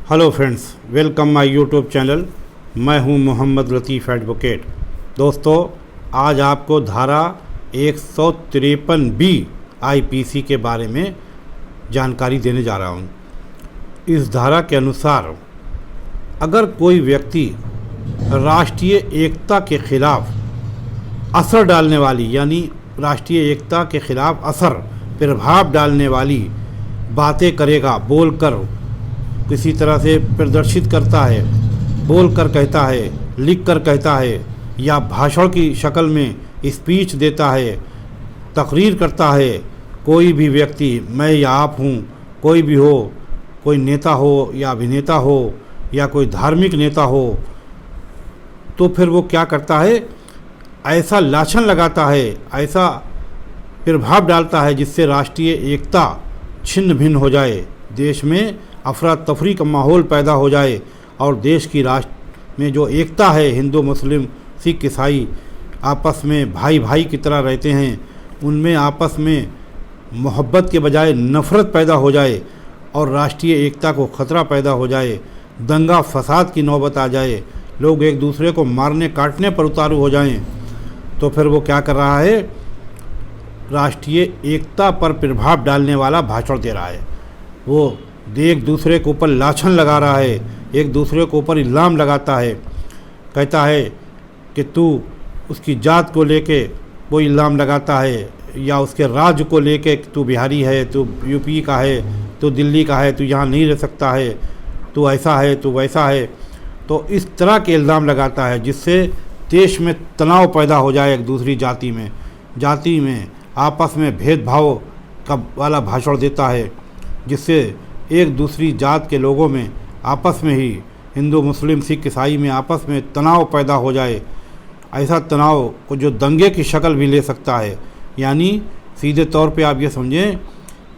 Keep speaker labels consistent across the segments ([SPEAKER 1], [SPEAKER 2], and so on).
[SPEAKER 1] Hello friends, welcome my YouTube channel. मैं हूं मोहम्मद लतीफ़ advocate. दोस्तों, आज आपको धारा 153 बी आईपीसी के बारे में जानकारी देने जा रहा हूं। इस धारा के अनुसार अगर कोई व्यक्ति राष्ट्रीय एकता के खिलाफ असर डालने वाली, यानी राष्ट्रीय एकता के खिलाफ असर प्रभाव डालने वाली बातें करेगा, बोलकर किसी तरह से प्रदर्शित करता है, बोलकर कहता है, लिखकर कहता है, या भाषण की शक्ल में स्पीच देता है, तकरीर करता है, कोई भी व्यक्ति, मैं या आप हूँ, कोई भी हो, कोई नेता हो या अभिनेता हो या कोई धार्मिक नेता हो, तो फिर वो क्या करता है, ऐसा लाछन लगाता है, ऐसा प्रभाव डालता है जिससे राष्ट्रीय एकता छिन्न भिन्न हो जाए, देश में अफरा तफरी का माहौल पैदा हो जाए और देश की राष्ट्र में जो एकता है, हिंदू मुस्लिम सिख ईसाई आपस में भाई भाई की तरह रहते हैं, उनमें आपस में मोहब्बत के बजाय नफ़रत पैदा हो जाए और राष्ट्रीय एकता को ख़तरा पैदा हो जाए, दंगा फसाद की नौबत आ जाए, लोग एक दूसरे को मारने काटने पर उतारू हो जाएं, तो फिर वो क्या कर रहा है, राष्ट्रीय एकता पर प्रभाव डालने वाला भाषण दे रहा है। वो एक दूसरे के ऊपर लाछन लगा रहा है, एक दूसरे के ऊपर इल्ज़ाम लगाता है, कहता है कि तू उसकी जात को लेके वो इल्ज़ाम लगाता है, या उसके राज्य को लेके तू बिहारी है, तू यूपी का है, तू दिल्ली का है, तू यहाँ नहीं रह सकता है, तू ऐसा है, तू वैसा है। तो इस तरह के इल्ज़ाम लगाता है जिससे देश में तनाव पैदा हो जाए, एक दूसरी जाति में आपस में भेदभाव का वाला भाषण देता है, जिससे एक दूसरी जात के लोगों में आपस में ही, हिंदू मुस्लिम सिख ईसाई में आपस में तनाव पैदा हो जाए। ऐसा तनाव को जो दंगे की शक्ल भी ले सकता है, यानी सीधे तौर पे आप ये समझें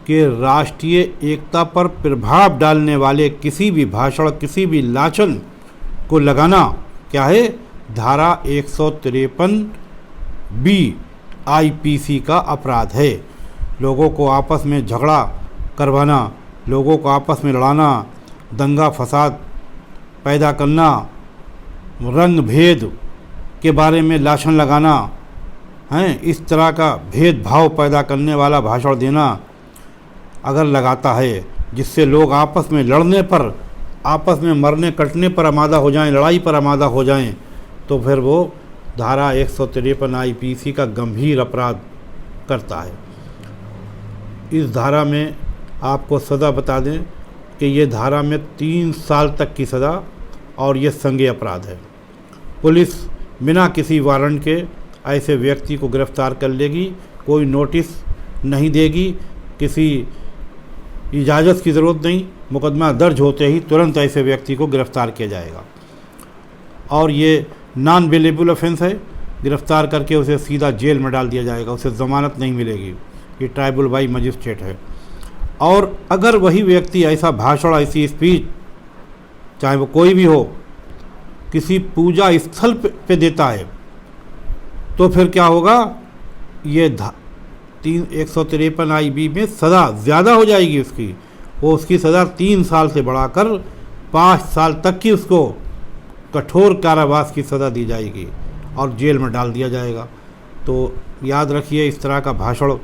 [SPEAKER 1] कि राष्ट्रीय एकता पर प्रभाव डालने वाले किसी भी भाषण, किसी भी लाछन को लगाना क्या है, धारा 153 बी आईपीसी का अपराध है। लोगों को आपस में झगड़ा करवाना, लोगों को आपस में लड़ाना, दंगा फसाद पैदा करना, रंग भेद के बारे में लाछन लगाना हैं, इस तरह का भेदभाव पैदा करने वाला भाषण देना अगर लगाता है जिससे लोग आपस में लड़ने पर, आपस में मरने कटने पर आमादा हो जाएं, लड़ाई पर आमादा हो जाएं, तो फिर वो धारा 153 आईपीसी का गंभीर अपराध करता है। इस धारा में आपको सज़ा बता दें कि ये धारा में 3 साल तक की सज़ा और ये संज्ञेय अपराध है। पुलिस बिना किसी वारंट के ऐसे व्यक्ति को गिरफ़्तार कर लेगी, कोई नोटिस नहीं देगी, किसी इजाज़त की ज़रूरत नहीं, मुकदमा दर्ज होते ही तुरंत ऐसे व्यक्ति को गिरफ़्तार किया जाएगा। और ये नॉन बेलेबल ऑफेंस है, गिरफ़्तार करके उसे सीधा जेल में डाल दिया जाएगा, उसे ज़मानत नहीं मिलेगी। ये ट्राइबल बाई मजिस्ट्रेट है। और अगर वही व्यक्ति ऐसा भाषण, ऐसी स्पीच, चाहे वो कोई भी हो, किसी पूजा स्थल पे देता है, तो फिर क्या होगा, ये 153 आईबी में सज़ा ज़्यादा हो जाएगी उसकी। उसकी सज़ा 3 साल से बढ़ाकर 5 साल तक की उसको कठोर कारावास की सज़ा दी जाएगी और जेल में डाल दिया जाएगा। तो याद रखिए, इस तरह का भाषण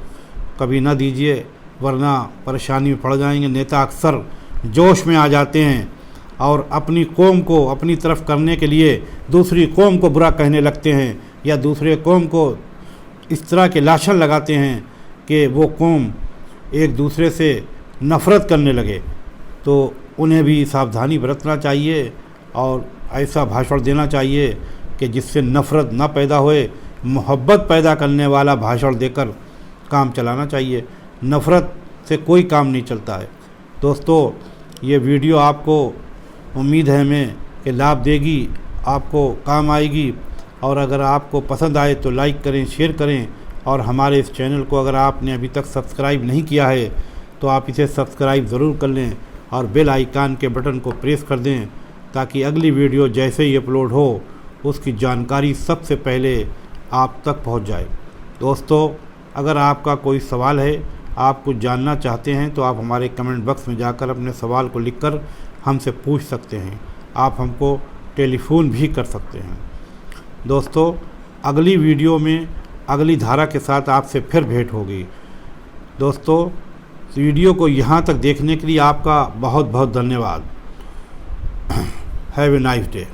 [SPEAKER 1] कभी ना दीजिए, वरना परेशानी में पड़ जाएंगे। नेता अक्सर जोश में आ जाते हैं और अपनी कौम को अपनी तरफ करने के लिए दूसरी कौम को बुरा कहने लगते हैं, या दूसरे कौम को इस तरह के लाछन लगाते हैं कि वो कौम एक दूसरे से नफ़रत करने लगे। तो उन्हें भी सावधानी बरतना चाहिए और ऐसा भाषण देना चाहिए कि जिससे नफ़रत ना पैदा होए, मोहब्बत पैदा करने वाला भाषण देकर काम चलाना चाहिए। नफ़रत से कोई काम नहीं चलता है। दोस्तों, ये वीडियो आपको उम्मीद है मैं कि लाभ देगी, आपको काम आएगी, और अगर आपको पसंद आए तो लाइक करें, शेयर करें, और हमारे इस चैनल को अगर आपने अभी तक सब्सक्राइब नहीं किया है तो आप इसे सब्सक्राइब ज़रूर कर लें और बेल आइकन के बटन को प्रेस कर दें, ताकि अगली वीडियो जैसे ही अपलोड हो उसकी जानकारी सबसे पहले आप तक पहुंच जाए। दोस्तों, अगर आपका कोई सवाल है आप कुछ जानना चाहते हैं तो आप हमारे कमेंट बॉक्स में जाकर अपने सवाल को लिखकर हमसे पूछ सकते हैं। आप हमको टेलीफोन भी कर सकते हैं। दोस्तों, अगली वीडियो में अगली धारा के साथ आपसे फिर भेंट होगी। दोस्तों, वीडियो को यहाँ तक देखने के लिए आपका बहुत बहुत धन्यवाद। Have a nice day.